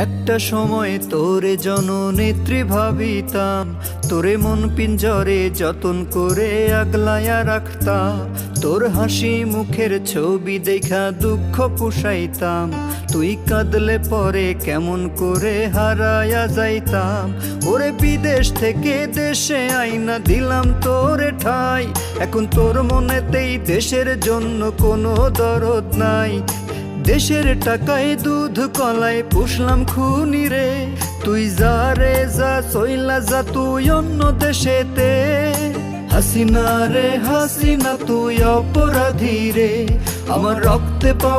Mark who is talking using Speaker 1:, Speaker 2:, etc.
Speaker 1: একটা সময় তোরে জননেত্রী ভাবিতাম, তোরে মন পিঞ্জরে যতন করে আগলায়া রাখতাম। তোর হাসি মুখের ছবি দেখা দুঃখ পুষাইতাম, তুই কাঁদলে পরে কেমন করে হারায়া যাইতাম। ওরে বিদেশ থেকে দেশে আইনা দিলাম তোরে ঠাই, এখন তোর মনেতেই দেশের জন্য কোনো দরদ নাই। দেশের টাকায় দুধ কলায় পুষলাম খুনি রে, তুই যা রে যা চইলা যা তুই অন্য দেশেতে। হাসিনা রে হাসিনা তুই অপরাধী রে, আমার রক্তে পাওয়া